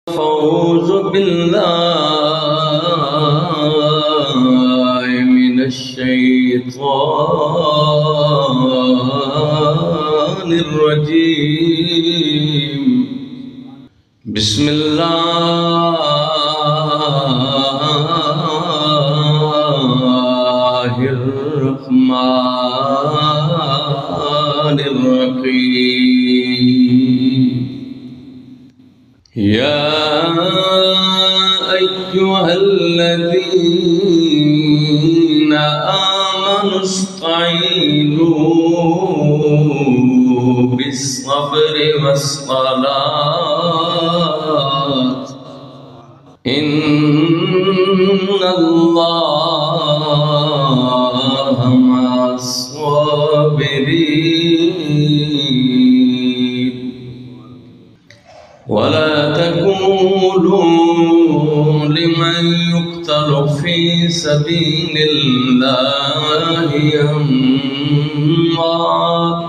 أعوذ بالله من الشيطان الرجيم. بسم الله الرحمن الرحيم. يا أيها الذين آمنوا استعينوا بالصبر والصلاة إن الله مع الصابرين. ولا تقولوا لمن يقتل في سبيل الله أموات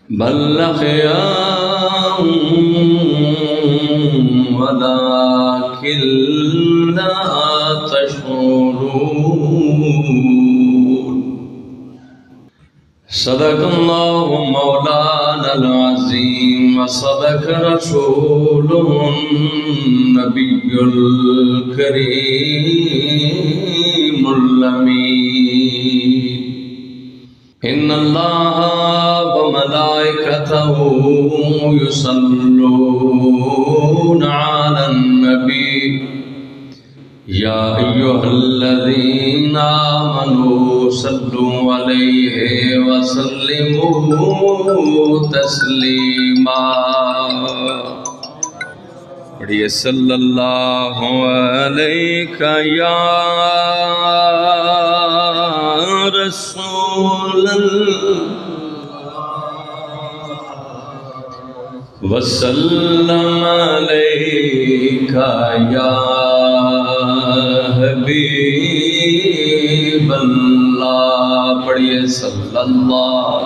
بل أحياء ولكن لا تشعرون. صدق الله مولانا العظيم وصدق رسوله النبي الكريم الأمين. إن الله وملائكته يصلون على النبي يا أيها الذين آمنوا صلوا عليه وسلموا تسليما. پڑھیے صلی اللہ علیہ یا رسول اللہ وسلم علیہ یا حبیب اللہ. پڑھیے صلی اللہ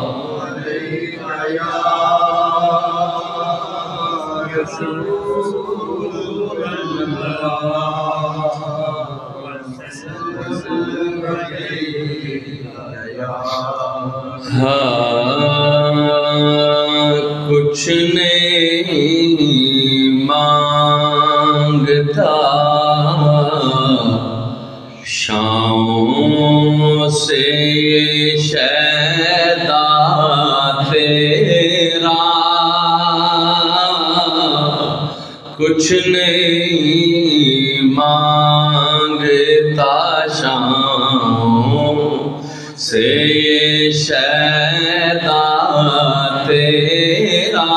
علیہ یا رسول کچھ نہیں مانگتا شام سے شیدا تیرا. کچھ نہیں مانگتا شام سے شیدا تیرا.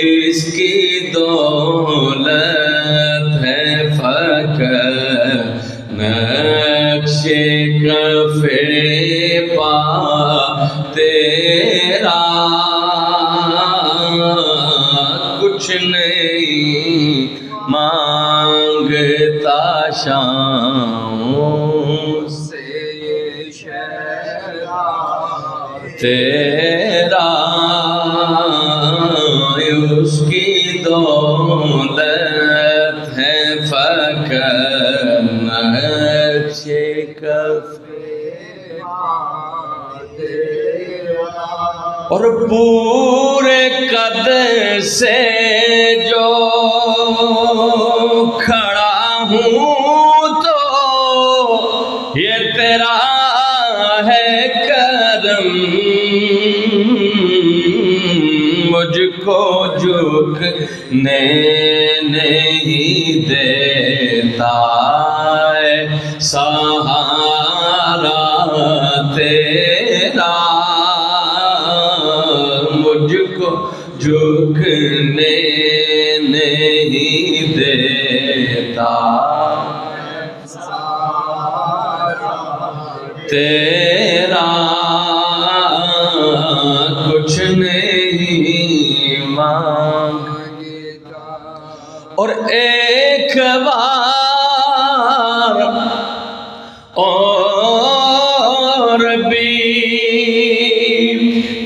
اس کی دولت ہے فقر نقش کف پا تیرا. کچھ نہیں مانگتا شام سے شیدا تیرا. اس کی دولت ہے فقر نقش کف اور پورے قد سے جو کھڑا ہوں تو یہ تیرا ہے کرم. مجھ کو جھکنے نہیں دیتا ہے سہارا تیرا. مجھ کو جھکنے نہیں دیتا تیرا. کچھ نہیں مانگتا اور ایک بار اور بھی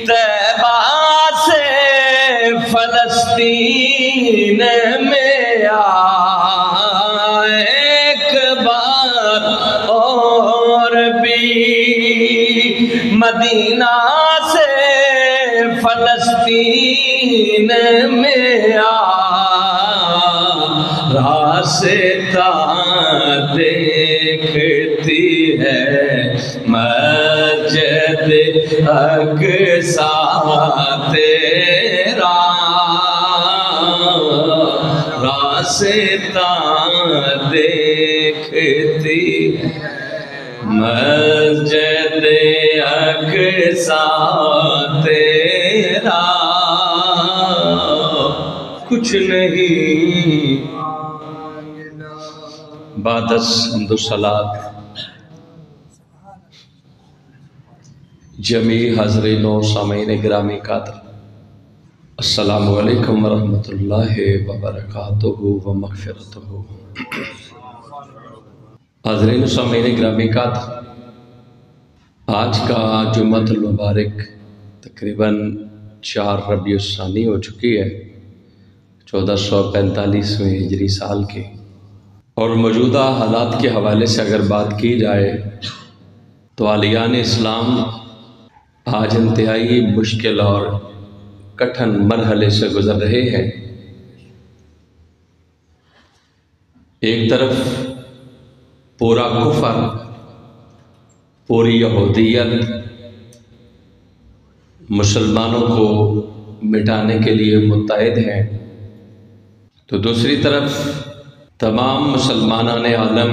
طیبہ سے فلسطین میں آ ایک بار اور بھی مدینہ سے فلسطین میں آ راستہ دیکھتی ہے مسجد اقصیٰ تیرا راستہ دیکھتی ہے مسجد اقصیٰ تیرا کچھ نہیں بعد الحمد والصلاة جمیع حاضرین و سامعین گرامی قدر، السلام علیکم ورحمۃ اللہ وبرکاتہ و مغفرتہ۔ حاضرین و سامعین گرامی قدر، آج کا جمعۃ المبارک تقریباً 4 ربیع الثانی ہو چکی ہے 1445ویں ہجری سال کے، اور موجودہ حالات کے حوالے سے اگر بات کی جائے تو عالیان اسلام آج انتہائی مشکل اور کٹھن مرحلے سے گزر رہے ہیں۔ ایک طرف پورا کفر، پوری یہودیت مسلمانوں کو مٹانے کے لیے متحد ہے، تو دوسری طرف تمام مسلمانان عالم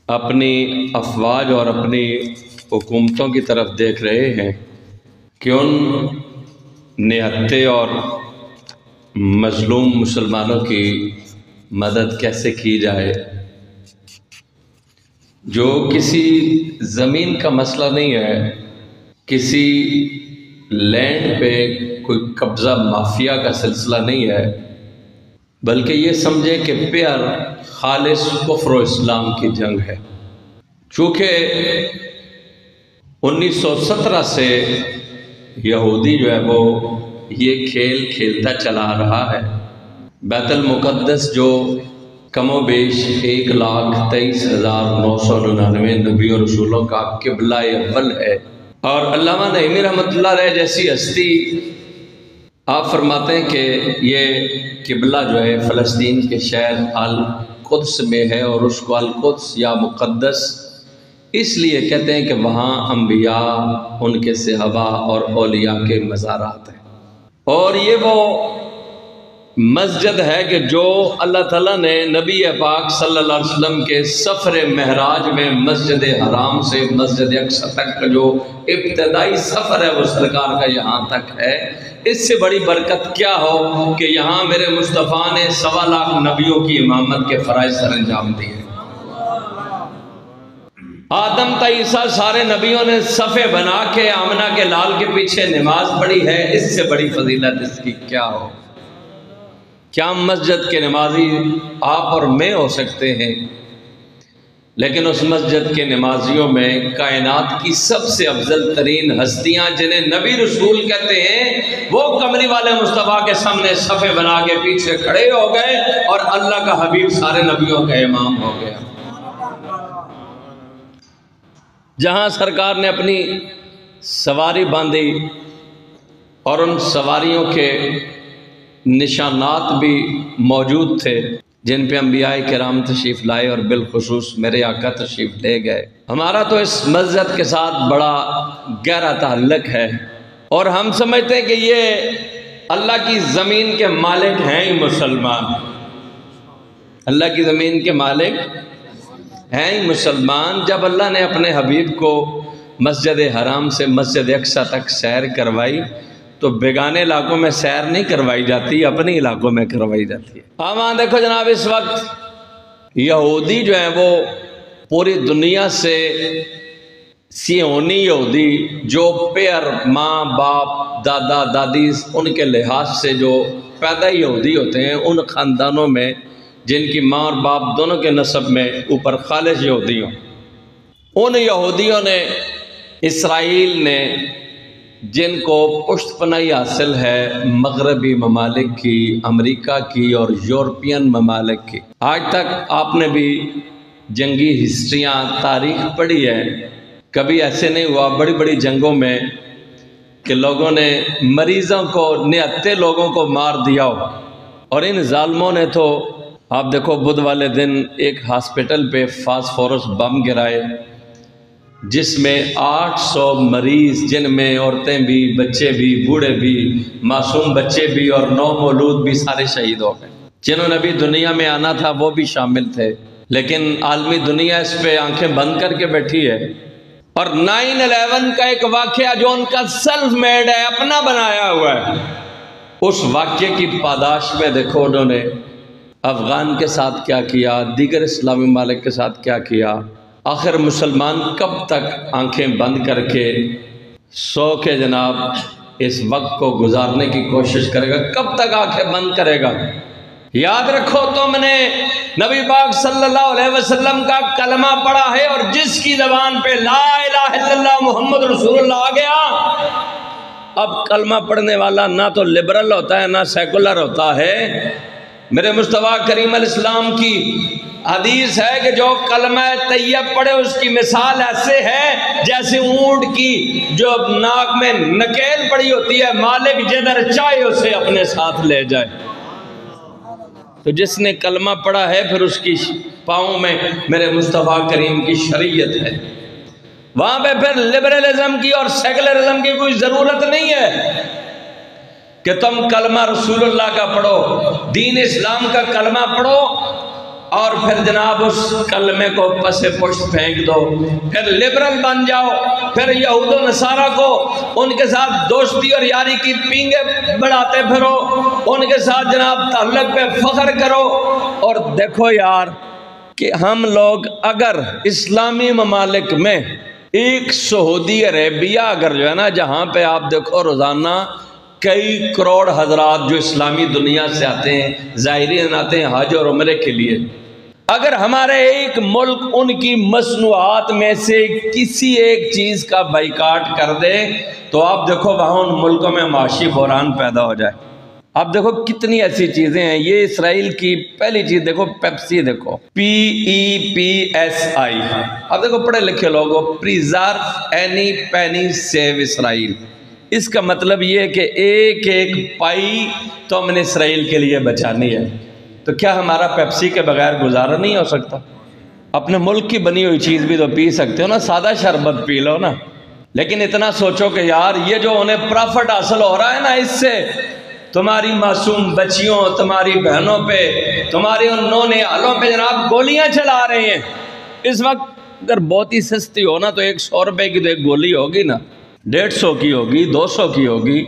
اپنی افواج اور اپنی حکومتوں کی طرف دیکھ رہے ہیں کہ ان نہتے اور مظلوم مسلمانوں کی مدد کیسے کی جائے۔ جو کسی زمین کا مسئلہ نہیں ہے، کسی لینڈ پہ کوئی قبضہ مافیا کا سلسلہ نہیں ہے، بلکہ یہ سمجھے کہ پیار خالص کفر و اسلام کی جنگ ہے۔ چونکہ 1917 سے یہودی جو ہے وہ یہ کھیل کھیلتا چلا رہا ہے۔ بیت المقدس جو کم و بیش 1,23,999 نبی و رسولوں کا قبلہ اول ہے، اور علامہ نعیمی رحمۃ اللہ علیہ جیسی ہستی آپ فرماتے ہیں کہ یہ قبلہ جو ہے فلسطین کے شہر القدس میں ہے، اور اس کو القدس یا مقدس اس لیے کہتے ہیں کہ وہاں انبیاء، ان کے صحابہ اور اولیاء کے مزارات ہیں، اور یہ وہ مسجد ہے کہ جو اللہ تعالیٰ نے نبی پاک صلی اللہ علیہ وسلم کے سفر معراج میں مسجد حرام سے مسجد اقصیٰ تک کا جو ابتدائی سفر ہے وہ سرکار کا یہاں تک ہے۔ اس سے بڑی برکت کیا ہو کہ یہاں میرے مصطفیٰ نے 1.25 لاکھ نبیوں کی امامت کے فرائض سر انجام دیے۔ آدم تا عیسیٰ سارے نبیوں نے صفے بنا کے آمنہ کے لال کے پیچھے نماز پڑھی ہے، اس سے بڑی فضیلت اس کی کیا ہو؟ کیا مسجد کے نمازی آپ اور میں ہو سکتے ہیں؟ لیکن اس مسجد کے نمازیوں میں کائنات کی سب سے افضل ترین ہستیاں جنہیں نبی رسول کہتے ہیں، وہ کمری والے مصطفیٰ کے سامنے صفے بنا کے پیچھے کھڑے ہو گئے، اور اللہ کا حبیب سارے نبیوں کا امام ہو گیا۔ جہاں سرکار نے اپنی سواری باندھی اور ان سواریوں کے نشانات بھی موجود تھے جن پہ انبیاء کرام تشریف لائے، اور بالخصوص میرے آقا تشریف لے گئے۔ ہمارا تو اس مسجد کے ساتھ بڑا گہرا تعلق ہے، اور ہم سمجھتے ہیں کہ یہ اللہ کی زمین کے مالک ہیں ہی مسلمان، اللہ کی زمین کے مالک ہیں ہی مسلمان۔ جب اللہ نے اپنے حبیب کو مسجد حرام سے مسجد اقصیٰ تک سیر کروائی تو بیگانے علاقوں میں سیر نہیں کروائی جاتی، اپنے علاقوں میں کروائی جاتی ہے۔ وہاں دیکھو جناب، اس وقت یہودی جو ہیں وہ پوری دنیا سے سیونی یہودی جو پیر ماں باپ دادا دادی ان کے لحاظ سے جو پیدا یہودی ہوتے ہیں، ان خاندانوں میں جن کی ماں اور باپ دونوں کے نسب میں اوپر خالص یہودی ہوں، ان یہودیوں نے، اسرائیل نے جن کو پشت پناہی حاصل ہے مغربی ممالک کی، امریکہ کی اور یورپین ممالک کی۔ آج تک آپ نے بھی جنگی ہسٹریاں، تاریخ پڑھی ہے، کبھی ایسے نہیں ہوا بڑی بڑی جنگوں میں کہ لوگوں نے مریضوں کو، نہتے لوگوں کو مار دیا ہو، اور ان ظالموں نے تو آپ دیکھو بدھ والے دن ایک ہاسپٹل پہ فاسفورس بم گرائے جس میں 800 مریض، جن میں عورتیں بھی، بچے بھی، بوڑھے بھی، معصوم بچے بھی اور نومولود بھی سارے شہید ہو گئے۔ جنہوں نے بھی دنیا میں آنا تھا وہ بھی شامل تھے، لیکن عالمی دنیا اس پہ آنکھیں بند کر کے بیٹھی ہے۔ اور 9/11 کا ایک واقعہ جو ان کا سیلف میڈ ہے، اپنا بنایا ہوا ہے، اس واقعے کی پاداش میں دیکھو انہوں نے افغان کے ساتھ کیا کیا، دیگر اسلامی ممالک کے ساتھ کیا کیا۔ آخر مسلمان کب تک آنکھیں بند کر کے سو کے جناب اس وقت کو گزارنے کی کوشش کرے گا؟ کب تک آنکھیں بند کرے گا؟ یاد رکھو، تم نے نبی پاک صلی اللہ علیہ وسلم کا کلمہ پڑھا ہے، اور جس کی زبان پہ لا الہ الا اللہ محمد رسول اللہ آ گیا، اب کلمہ پڑھنے والا نہ تو لبرل ہوتا ہے نہ سیکولر ہوتا ہے۔ میرے مصطفیٰ کریم علیہ السلام کی حدیث ہے کہ جو کلمہ طیب پڑھے اس کی مثال ایسے ہے جیسے اونٹ کی جو ناک میں نکیل پڑی ہوتی ہے، مالک جدھر چاہے اسے اپنے ساتھ لے جائے۔ تو جس نے کلمہ پڑھا ہے پھر اس کی پاؤں میں میرے مصطفیٰ کریم کی شریعت ہے، وہاں پہ پھر لبرلزم کی اور سیکولرزم کی کوئی ضرورت نہیں ہے کہ تم کلمہ رسول اللہ کا پڑھو، دین اسلام کا کلمہ پڑھو اور پھر جناب اس کلمے کو پس پشت پھینک دو، پھر لبرل بن جاؤ، پھر یہود و نصارہ کو ان کے ساتھ دوستی اور یاری کی پینگے بڑھاتے پھرو، ان کے ساتھ جناب تعلق پہ فخر کرو۔ اور دیکھو یار کہ ہم لوگ اگر اسلامی ممالک میں ایک سعودی عربیہ اگر جو ہے نا، جہاں پہ آپ دیکھو روزانہ کئی کروڑ حضرات جو اسلامی دنیا سے آتے ہیں، زائرین آتے ہیں حج اور عمرے کے لیے، اگر ہمارے ایک ملک ان کی مصنوعات میں سے کسی ایک چیز کا بائیکاٹ کر دے تو آپ دیکھو وہاں ان ملکوں میں معاشی بحران پیدا ہو جائے۔ آپ دیکھو کتنی ایسی چیزیں ہیں، یہ اسرائیل کی پہلی چیز دیکھو، پیپسی دیکھو، PEPSI، آپ دیکھو پڑھے لکھے لوگوں، پریزرو اینی پینی سیو اسرائیل، اس کا مطلب یہ ہے کہ ایک ایک پائی تو ہم نے اسرائیل کے لیے بچانی ہے۔ تو کیا ہمارا پیپسی کے بغیر گزارا نہیں ہو سکتا؟ اپنے ملک کی بنی ہوئی چیز بھی تو پی سکتے ہو نا، سادہ شربت پی لو نا، لیکن اتنا سوچو کہ یار یہ جو انہیں پرافٹ حاصل ہو رہا ہے نا، اس سے تمہاری معصوم بچیوں، تمہاری بہنوں پہ، تمہاری ان نونہالوں پہ جناب گولیاں چلا رہے ہیں۔ اس وقت اگر بہت ہی سستی ہو نا تو 100 روپے کی تو ایک گولی ہوگی نا، 150 کی ہوگی، 200 کی ہوگی،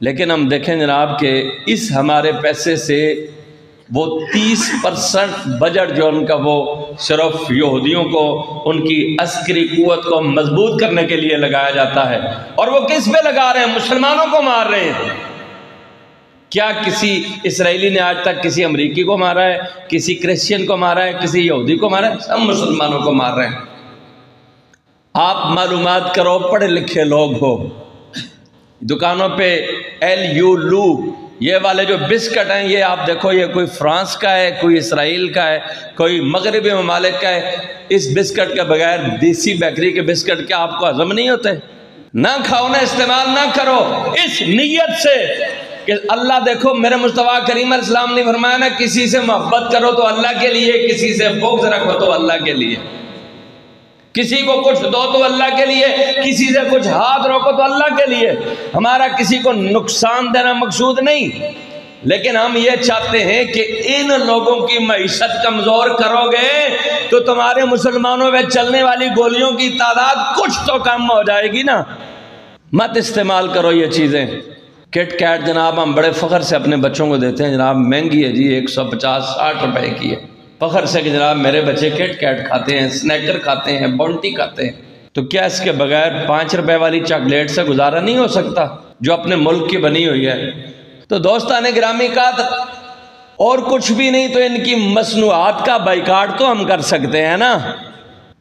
لیکن ہم دیکھیں جناب کہ اس ہمارے پیسے سے وہ 30% بجٹ جو ان کا وہ صرف یہودیوں کو ان کی عسکری قوت کو مضبوط کرنے کے لیے لگایا جاتا ہے، اور وہ کس پہ لگا رہے ہیں؟ مسلمانوں کو مار رہے ہیں۔ کیا کسی اسرائیلی نے آج تک کسی امریکی کو مارا ہے، کسی کرسچین کو مارا ہے، کسی یہودی کو مارا ہے؟ سب مسلمانوں کو مار رہے ہیں۔ آپ معلومات کرو، پڑھے لکھے لوگ ہو، دکانوں پہ LU یہ والے جو بسکٹ ہیں، یہ آپ دیکھو یہ کوئی فرانس کا ہے، کوئی اسرائیل کا ہے، کوئی مغربی ممالک کا ہے۔ اس بسکٹ کے بغیر دیسی بیکری کے بسکٹ کیا آپ کو ہضم نہیں ہوتے؟ نہ کھاؤ، نہ استعمال نہ کرو اس نیت سے کہ اللہ، دیکھو میرے مصطفیٰ کریم علیہ السلام نے فرمایا نا، کسی سے محبت کرو تو اللہ کے لیے، کسی سے بغض رکھو تو اللہ کے لیے، کسی کو کچھ دو تو اللہ کے لیے، کسی سے کچھ ہاتھ روکو تو اللہ کے لیے۔ ہمارا کسی کو نقصان دینا مقصود نہیں، لیکن ہم یہ چاہتے ہیں کہ ان لوگوں کی معیشت کمزور کرو گے تو تمہارے مسلمانوں میں چلنے والی گولیوں کی تعداد کچھ تو کم ہو جائے گی نا۔ مت استعمال کرو یہ چیزیں۔ کٹ کیٹ جناب ہم بڑے فخر سے اپنے بچوں کو دیتے ہیں، جناب مہنگی ہے جی، 150-60 روپے کی ہے، فخر سے کہ جناب میرے بچے کٹ کیٹ کھاتے ہیں، سنیکر کھاتے ہیں، بونٹی کھاتے ہیں۔ تو کیا اس کے بغیر 5 روپے والی چاکلیٹ سے گزارا نہیں ہو سکتا جو اپنے ملک کی بنی ہوئی ہے؟ تو دوستان گرامی کا اور کچھ بھی نہیں تو ان کی مصنوعات کا بائیکاٹ تو ہم کر سکتے ہیں نا۔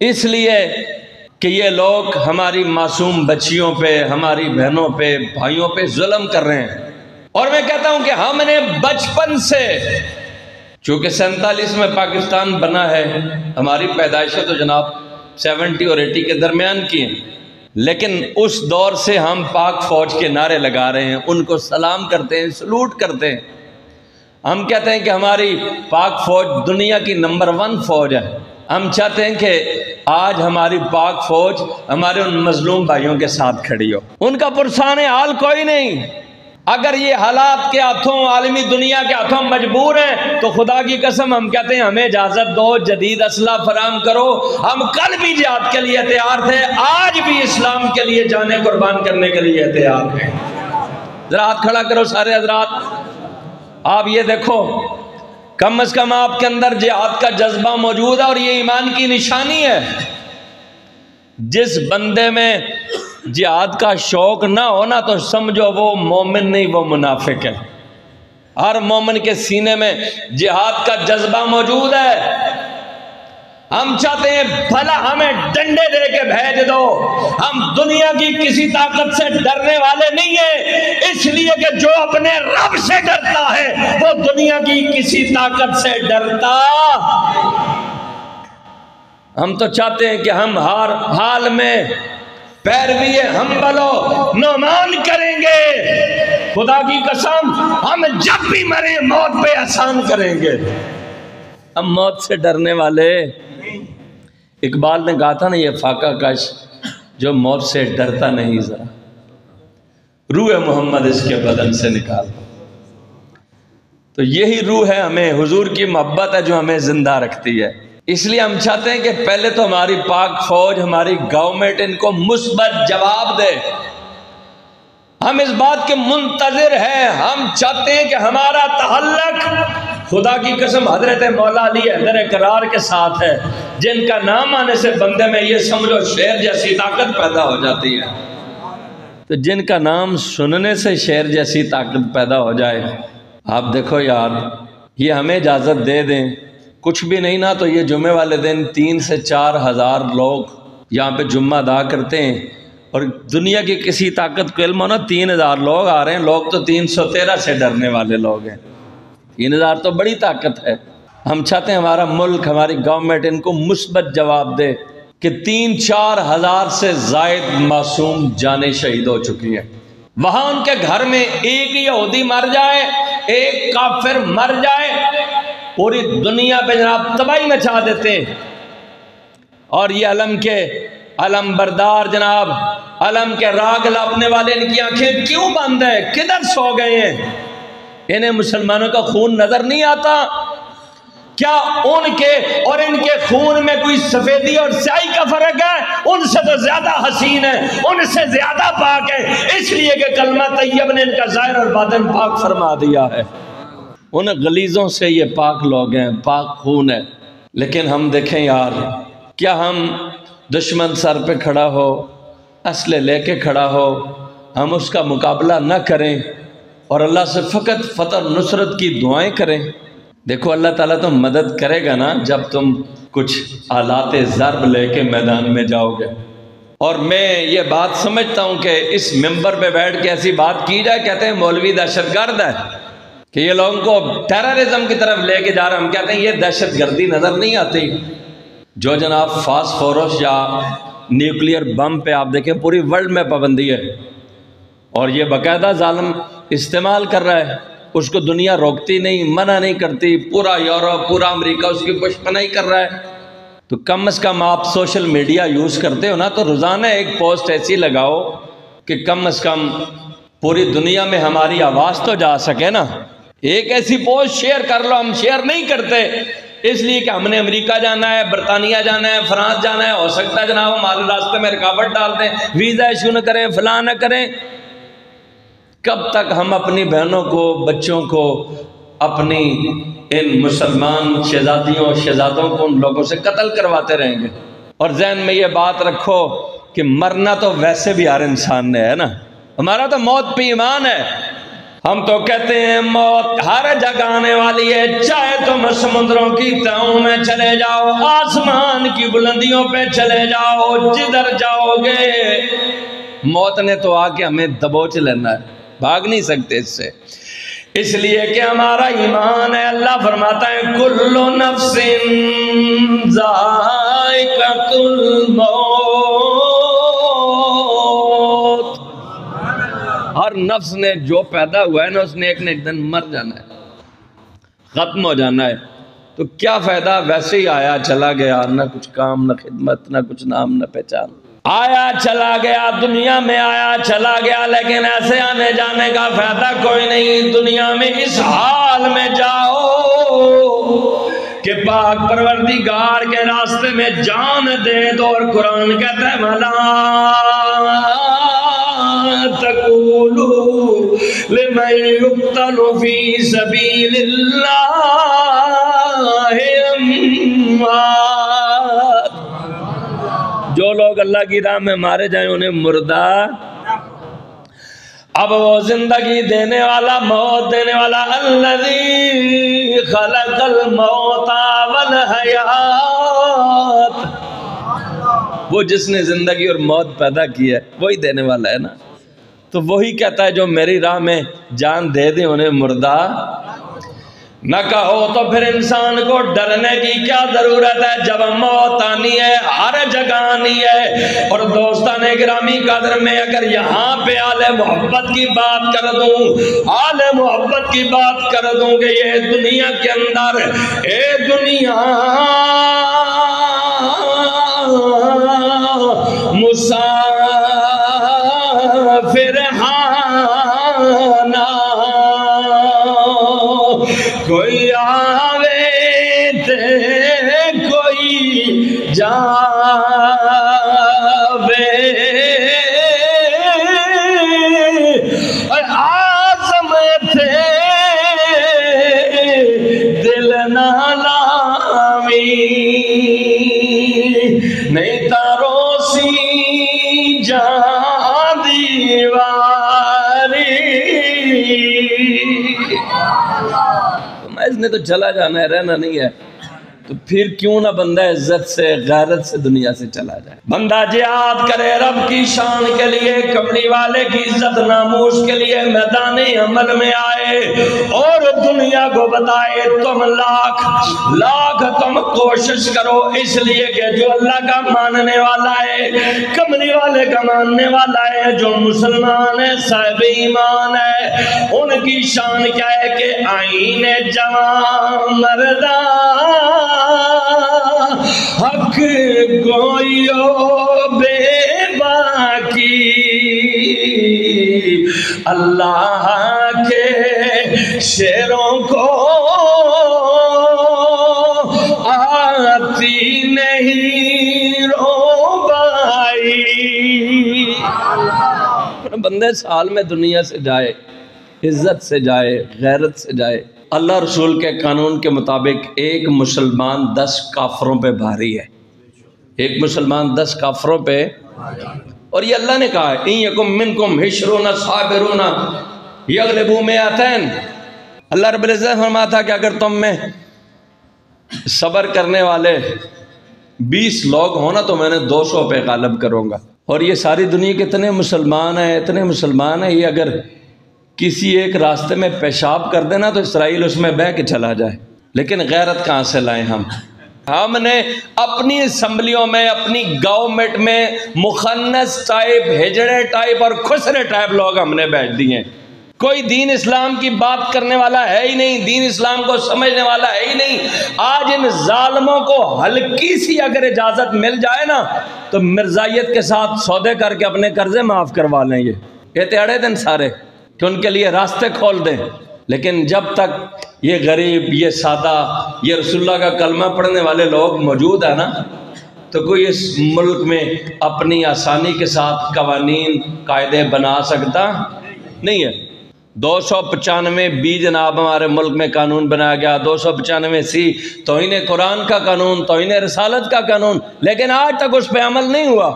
اس لیے کہ یہ لوگ ہماری معصوم بچیوں پہ، ہماری بہنوں پہ، بھائیوں پہ ظلم کر رہے ہیں۔ اور میں کہتا ہوں کہ ہم نے بچپن سے، چونکہ 47 میں پاکستان بنا ہے، ہماری پیدائشیں تو جناب 70 اور 80 کے درمیان کی ہیں، لیکن اس دور سے ہم پاک فوج کے نعرے لگا رہے ہیں، ان کو سلام کرتے ہیں، سلوٹ کرتے ہیں۔ ہم کہتے ہیں کہ ہماری پاک فوج دنیا کی نمبر 1 فوج ہے۔ ہم چاہتے ہیں کہ آج ہماری پاک فوج ہمارے ان مظلوم بھائیوں کے ساتھ کھڑی ہو، ان کا پرسان حال کوئی نہیں۔ اگر یہ حالات کے ہاتھوں، عالمی دنیا کے ہاتھوں مجبور ہیں تو خدا کی قسم ہم کہتے ہیں ہمیں اجازت دو، جدید اسلحہ فراہم کرو۔ ہم کل بھی جہاد کے لیے تیار تھے، آج بھی اسلام کے لیے جانیں قربان کرنے کے لیے تیار ہیں۔ ذرا ہاتھ کھڑا کرو سارے حضرات۔ آپ یہ دیکھو، کم از کم آپ کے اندر جہاد کا جذبہ موجود ہے، اور یہ ایمان کی نشانی ہے۔ جس بندے میں جہاد کا شوق نہ ہونا تو سمجھو وہ مومن نہیں، وہ منافق ہے۔ ہر مومن کے سینے میں جہاد کا جذبہ موجود ہے۔ ہم چاہتے ہیں بھلا ہمیں ڈنڈے دے کے بھیج دو، ہم دنیا کی کسی طاقت سے ڈرنے والے نہیں ہیں، اس لیے کہ جو اپنے رب سے ڈرتا ہے وہ دنیا کی کسی طاقت سے ڈرتا۔ ہم تو چاہتے ہیں کہ ہم ہر حال میں پیروی حنبل و نعمان کریں گے، خدا کی قسم ہم جب بھی مریں موت پہ احسان کریں گے، ہم موت سے ڈرنے والے۔ اقبال نے کہا تھا نا، یہ فاقہ کش جو موت سے ڈرتا نہیں، ذرا روح محمد اس کے بدن سے نکال۔ تو یہی روح ہے، ہمیں حضور کی محبت ہے جو ہمیں زندہ رکھتی ہے۔ اس لیے ہم چاہتے ہیں کہ پہلے تو ہماری پاک فوج، ہماری گورنمنٹ ان کو مثبت جواب دے۔ ہم اس بات کے منتظر ہیں، ہم چاہتے ہیں کہ ہمارا تعلق خدا کی قسم حضرت مولا علی حیدر کرار کے ساتھ ہے، جن کا نام آنے سے بندے میں یہ سمجھو شیر جیسی طاقت پیدا ہو جاتی ہے۔ تو جن کا نام سننے سے شیر جیسی طاقت پیدا ہو جائے، آپ دیکھو یار، یہ ہمیں اجازت دے دیں، کچھ بھی نہیں نا تو یہ جمعے والے دن 3 سے 4 ہزار لوگ یہاں پہ جمعہ ادا کرتے ہیں، اور دنیا کی کسی طاقت کو علم ہو نا 3000 لوگ آ رہے ہیں، لوگ تو 313 سے ڈرنے والے لوگ ہیں۔ 3000 تو بڑی طاقت ہے۔ ہم چاہتے ہیں ہمارا ملک، ہماری گورنمنٹ ان کو مثبت جواب دے کہ 3-4 ہزار سے زائد معصوم جانیں شہید ہو چکی ہیں۔ وہاں ان کے گھر میں ایک یہودی مر جائے، ایک کافر مر جائے، پوری دنیا پہ جناب تباہی مچا دیتے ہیں۔ اور یہ علم بردار جناب، علم کے راگ لاپنے والے، ان کی آنکھیں کیوں بند ہیں؟ کدھر سو گئے ہیں؟ انہیں مسلمانوں کا خون نظر نہیں آتا؟ کیا ان کے اور ان کے خون میں کوئی سفیدی اور سیاہی کا فرق ہے؟ ان سے تو زیادہ حسین ہے، ان سے زیادہ پاک ہے، اس لیے کہ کلمہ طیب نے ان کا ظاہر اور باطن پاک فرما دیا ہے۔ ان غلیظوں سے یہ پاک لوگ ہیں، پاک خون ہے۔ لیکن ہم دیکھیں یار، کیا ہم دشمن سر پہ کھڑا ہو، اسلحے لے کے کھڑا ہو، ہم اس کا مقابلہ نہ کریں اور اللہ سے فقط فتح نصرت کی دعائیں کریں؟ دیکھو اللہ تعالیٰ تو مدد کرے گا نا جب تم کچھ آلات ضرب لے کے میدان میں جاؤ گے۔ اور میں یہ بات سمجھتا ہوں کہ اس ممبر پہ بیٹھ کے ایسی بات کی جائے، کہتے ہیں مولوی دہشت گرد ہے، کہ یہ لوگوں کو ٹیررزم کی طرف لے کے جا رہے ہیں۔ ہم کہتے ہیں یہ دہشت گردی نظر نہیں آتی؟ جو جناب فاسفورس یا نیوکلیئر بم پہ آپ دیکھیں پوری ورلڈ میں پابندی ہے، اور یہ باقاعدہ ظالم استعمال کر رہا ہے، اس کو دنیا روکتی نہیں، منع نہیں کرتی، پورا یورپ، پورا امریکہ اس کی پشپناہی کر رہا ہے۔ تو کم از کم آپ سوشل میڈیا یوز کرتے ہو نا، تو روزانہ ایک پوسٹ ایسی لگاؤ کہ کم از کم پوری دنیا میں ہماری آواز تو جا سکے نا۔ ایک ایسی پوسٹ شیئر کر لو، ہم شیئر نہیں کرتے اس لیے کہ ہم نے امریکہ جانا ہے، برطانیہ جانا ہے، فرانس جانا ہے، ہو سکتا ہے جناب ہمارے راستے میں رکاوٹ ڈال دیں، ویزا ایشو نہ کریں، فلاں نہ کریں۔ کب تک ہم اپنی بہنوں کو، بچوں کو، اپنی ان مسلمان شہزادیوں شہزادوں کو ان لوگوں سے قتل کرواتے رہیں گے؟ اور ذہن میں یہ بات رکھو کہ مرنا تو ویسے بھی ہر انسان نے ہے نا، ہمارا تو موت پہ ایمان ہے، ہم تو کہتے ہیں موت ہر جگہ آنے والی ہے، چاہے تم سمندروں کی تہوں میں چلے جاؤ، آسمان کی بلندیوں پہ چلے جاؤ، جدھر جاؤ گے موت نے تو آ کے ہمیں دبوچ لینا ہے، بھاگ نہیں سکتے اس سے، اس لیے کہ ہمارا ایمان ہے۔ اللہ فرماتا ہے کل نفس ذائقۃ الموت، ہر نفس نے جو پیدا ہوا ہے نا اس نے ایک نہ ایک دن مر جانا ہے، ختم ہو جانا ہے، تو کیا فائدہ ویسے ہی آیا چلا گیا، نہ کچھ کام نہ خدمت نہ کچھ نام نہ پہچان، آیا چلا گیا، دنیا میں آیا چلا گیا، لیکن ایسے آنے جانے کا فائدہ کوئی نہیں۔ دنیا میں اس حال میں جاؤ کہ پاک پروردگار کے راستے میں جان دے دو، اور قرآن کہتا ہے وَلَا تَقُولُوا لِمَنْ يُقْتَلُ فِي سَبِيلِ اللَّهِ أَمْوَاتٌ، جو لوگ اللہ کی راہ میں مارے جائیں انہیں مردہ، اب وہ زندگی دینے والا، موت دینے والا، الذی خلق الموت والحیات، وہ جس نے زندگی اور موت پیدا کی ہے وہی دینے والا ہے نا، تو وہی کہتا ہے جو میری راہ میں جان دے دیں انہیں مردہ نہ کہو، تو پھر انسان کو ڈرنے کی کیا ضرورت ہے جب موت آنی ہے، ہر جگہ آنی ہے۔ اور دوستان گرامی قدر میں اگر یہاں پہ آل محبت کی بات کر دوں، آل محبت کی بات کر دوں کہ یہ دنیا کے اندر اے دنیا مسافر ہانا، کوئی آوے تے کوئی جاوے، آزم تھے دل نہ لاوی، نہیں تارو سی جان دیواری، اس نے تو چلا جانا ہے، رہنا نہیں ہے، تو پھر کیوں نہ بندہ عزت سے غیرت سے دنیا سے چلا جائے، بندہ جہاد کرے رب کی شان کے لیے، کملی والے کی عزت ناموس کے لیے میدان عمل میں آئے اور دنیا کو بتائے تم لاکھ تم کوشش کرو، اس لیے کہ جو اللہ کا ماننے والا ہے، کملی والے کا ماننے والا ہے، جو مسلمان ہے، صاحب ایمان ہے، ان کی شان کیا ہے کہ آئین جوان مردان حق گویو بے باکی، اللہ کے شیروں کو آتی نہیں روبائی، بندے سال میں دنیا سے جائے، عزت سے جائے، غیرت سے جائے۔ اللہ رسول کے قانون کے مطابق ایک مسلمان 10 کافروں پہ بھاری ہے، ایک مسلمان 10 کافروں پہ، اور یہ اللہ نے کہا ہے اِن یکم منکم عشرون صابرون یغلبوا مئتین، اللہ رب العزت فرماتا تھا کہ اگر تم میں صبر کرنے والے 20 لوگ ہونا تو میں نے 200 پہ غالب کروں گا، اور یہ ساری دنیا کے اتنے مسلمان ہیں، اتنے مسلمان ہیں، یہ اگر کسی ایک راستے میں پیشاب کر دینا تو اسرائیل اس میں بہ کے چلا جائے، لیکن غیرت کہاں سے لائیں ہم نے اپنی اسمبلیوں میں، اپنی گورنمنٹ میں مخنث ٹائپ، ہجڑے ٹائپ اور خسرے ٹائپ لوگ ہم نے بیٹھ دیے ہیں، کوئی دین اسلام کی بات کرنے والا ہے ہی نہیں، دین اسلام کو سمجھنے والا ہے ہی نہیں۔ آج ان ظالموں کو ہلکی سی اگر اجازت مل جائے نا تو مرزائیت کے ساتھ سودے کر کے اپنے قرضے معاف کروا لیں، یہ تیڑے دن سارے کہ ان کے لیے راستے کھول دیں، لیکن جب تک یہ غریب، یہ سادہ، یہ رسول اللہ کا کلمہ پڑھنے والے لوگ موجود ہیں نا تو کوئی اس ملک میں اپنی آسانی کے ساتھ قوانین قاعدے بنا سکتا نہیں ہے۔ 295 بی جناب ہمارے ملک میں قانون بنایا گیا، 295 سی توہین قرآن کا قانون، توہین رسالت کا قانون، لیکن آج تک اس پہ عمل نہیں ہوا۔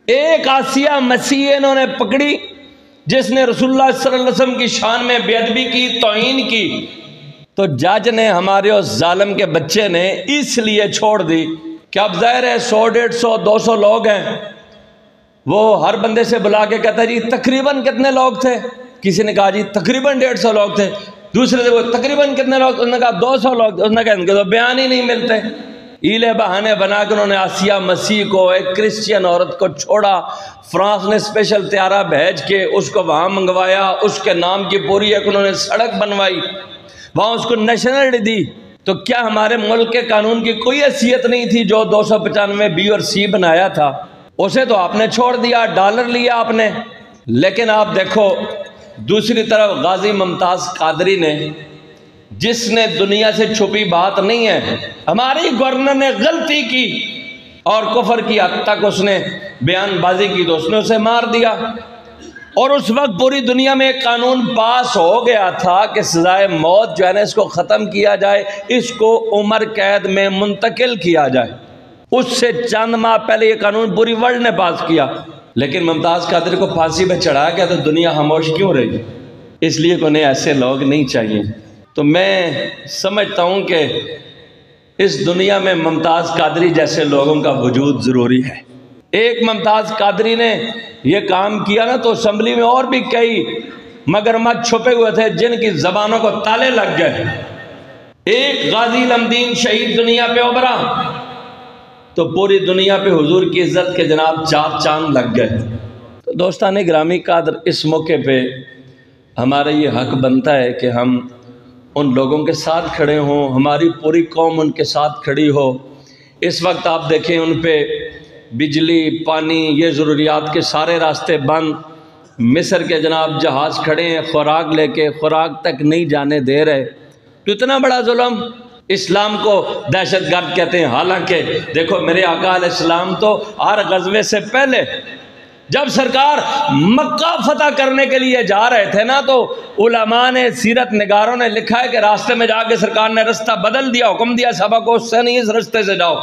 ایک آسیہ مسیح انہوں نے پکڑی جس نے رسول اللہ صلی اللہ علیہ وسلم کی شان میں بے ادبی کی، توہین کی، تو جج نے ہمارے اس ظالم کے بچے نے اس لیے چھوڑ دی کہ اب ظاہر ہے 100 150 200 لوگ ہیں، وہ ہر بندے سے بلا کے کہتا ہے جی تقریباً کتنے لوگ تھے، کسی نے کہا جی تقریباً 150 لوگ تھے، دوسرے سے وہ تقریباً کتنے لوگ، انہوں نے کہا 200 لوگ، انہوں نے کہا ان کے تو بیان ہی نہیں ملتے۔ ہیلے بہانے بنا کے انہوں نے آسیہ مسیح کو، ایک کرسچین عورت کو چھوڑا، فرانس نے اسپیشل طیارہ بھیج کے اس کو وہاں منگوایا، اس کے نام کی پوری ایک انہوں نے سڑک بنوائی، وہاں اس کو نیشنلٹی دی۔ تو کیا ہمارے ملک کے قانون کی کوئی حیثیت نہیں تھی جو 295 بی اور سی بنایا تھا؟ اسے تو آپ نے چھوڑ دیا، ڈالر لیا آپ نے۔ لیکن آپ دیکھو دوسری طرف غازی ممتاز قادری نے، جس نے دنیا سے چھپی بات نہیں ہے، ہماری گورنر نے غلطی کی اور کفر کی حد تک اس نے بیان بازی کی تو اس نے اسے مار دیا، اور اس وقت پوری دنیا میں ایک قانون پاس ہو گیا تھا کہ سزائے موت جو ہے نا اس کو ختم کیا جائے، اس کو عمر قید میں منتقل کیا جائے۔ اس سے چند ماہ پہلے یہ قانون پوری ورلڈ نے پاس کیا، لیکن ممتاز قادری کو پھانسی پہ چڑھا گیا تو دنیا خاموش کیوں رہی؟ اس لیے کہ انہیں ایسے لوگ نہیں چاہیے۔ تو میں سمجھتا ہوں کہ اس دنیا میں ممتاز قادری جیسے لوگوں کا وجود ضروری ہے۔ ایک ممتاز قادری نے یہ کام کیا نا تو اسمبلی میں اور بھی کئی مگرمچھ چھپے ہوئے تھے جن کی زبانوں کو تالے لگ گئے۔ ایک غازی الحمدین شہید دنیا پہ ابھرا تو پوری دنیا پہ حضور کی عزت کے جناب چار چاند لگ گئے۔ تو دوستان گرامی قادر، اس موقع پہ ہمارا یہ حق بنتا ہے کہ ہم ان لوگوں کے ساتھ کھڑے ہوں، ہماری پوری قوم ان کے ساتھ کھڑی ہو۔ اس وقت آپ دیکھیں ان پہ بجلی، پانی، یہ ضروریات کے سارے راستے بند، مصر کے جناب جہاز کھڑے ہیں خوراک لے کے، خوراک تک نہیں جانے دے رہے۔ تو اتنا بڑا ظلم، اسلام کو دہشت گرد کہتے ہیں، حالانکہ دیکھو میرے آقا علیہ السلام تو ہر غزوے سے پہلے جب سرکار مکہ فتح کرنے کے لیے جا رہے تھے نا، تو علماء نے، سیرت نگاروں نے لکھا ہے کہ راستے میں جا کے سرکار نے رستہ بدل دیا، حکم دیا صحابہ کو اس سے نہیں اس رستے سے جاؤ۔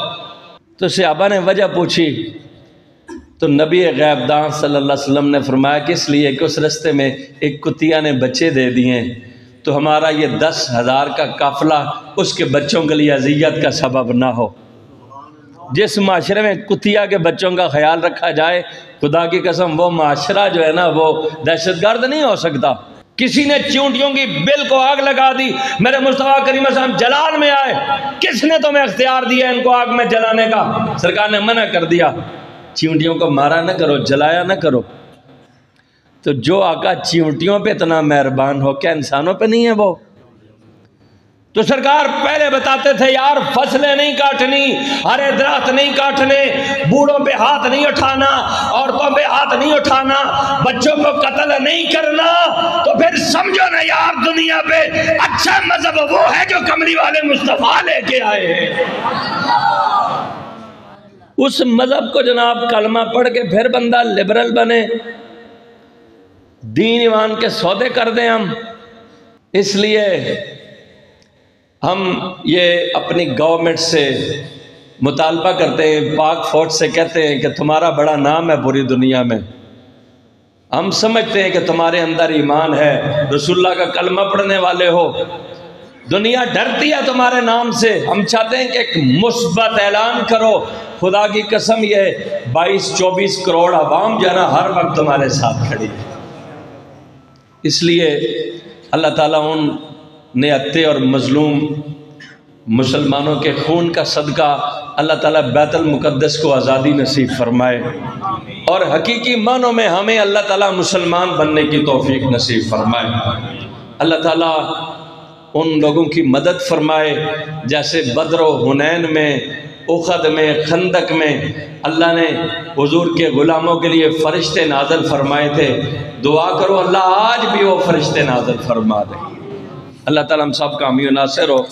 تو صحابہ نے وجہ پوچھی تو نبی غیب داں صلی اللہ علیہ وسلم نے فرمایا کہ اس لیے کہ اس رستے میں ایک کتیا نے بچے دے دیے، تو ہمارا یہ 10,000 کا قافلہ اس کے بچوں کے لیے اذیت کا سبب نہ ہو۔ جس معاشرے میں کتیا کے بچوں کا خیال رکھا جائے، خدا کی قسم وہ معاشرہ جو ہے نا وہ دہشت گرد نہیں ہو سکتا۔ کسی نے چیونٹیوں کی بل کو آگ لگا دی، میرے مصطفیٰ کریم صلی اللہ علیہ وسلم جلال میں آئے، کس نے تمہیں اختیار دیا ان کو آگ میں جلانے کا؟ سرکار نے منع کر دیا، چیونٹیوں کو مارا نہ کرو، جلایا نہ کرو۔ تو جو آقا چیونٹیوں پہ اتنا مہربان ہو، کیا انسانوں پہ نہیں ہے وہ؟ تو سرکار پہلے بتاتے تھے یار فصلیں نہیں کاٹنی، ہرے درخت نہیں کاٹنے، بوڑھوں پہ ہاتھ نہیں اٹھانا، عورتوں پہ ہاتھ نہیں اٹھانا، بچوں کو قتل نہیں کرنا۔ تو پھر سمجھو نا یار دنیا پہ اچھا مذہب وہ ہے جو کملی والے مصطفیٰ لے کے آئے ہیں۔ اس مذہب کو جناب کلمہ پڑھ کے پھر بندہ لبرل بنے، دین ایمان کے سودے کر دیں ہم۔ اس لیے ہم یہ اپنی گورنمنٹ سے مطالبہ کرتے ہیں، پاک فوج سے کہتے ہیں کہ تمہارا بڑا نام ہے پوری دنیا میں، ہم سمجھتے ہیں کہ تمہارے اندر ایمان ہے، رسول اللہ کا کلمہ پڑھنے والے ہو، دنیا ڈرتی ہے تمہارے نام سے، ہم چاہتے ہیں کہ ایک مثبت اعلان کرو۔ خدا کی قسم یہ 22-24 کروڑ عوام جو ہے نا ہر وقت تمہارے ساتھ کھڑی ہے۔ اس لیے اللہ تعالیٰ ان نہتے اور مظلوم مسلمانوں کے خون کا صدقہ اللہ تعالیٰ بیت المقدس کو آزادی نصیب فرمائے، اور حقیقی معنوں میں ہمیں اللہ تعالیٰ مسلمان بننے کی توفیق نصیب فرمائے۔ اللہ تعالیٰ ان لوگوں کی مدد فرمائے جیسے بدر و حنین میں، احد میں، خندق میں اللہ نے حضور کے غلاموں کے لیے فرشتے نازل فرمائے تھے۔ دعا کرو اللہ آج بھی وہ فرشتے نازل فرما دے۔ اللہ تعالیٰ ہم سب کا حامی و ناصر ہو۔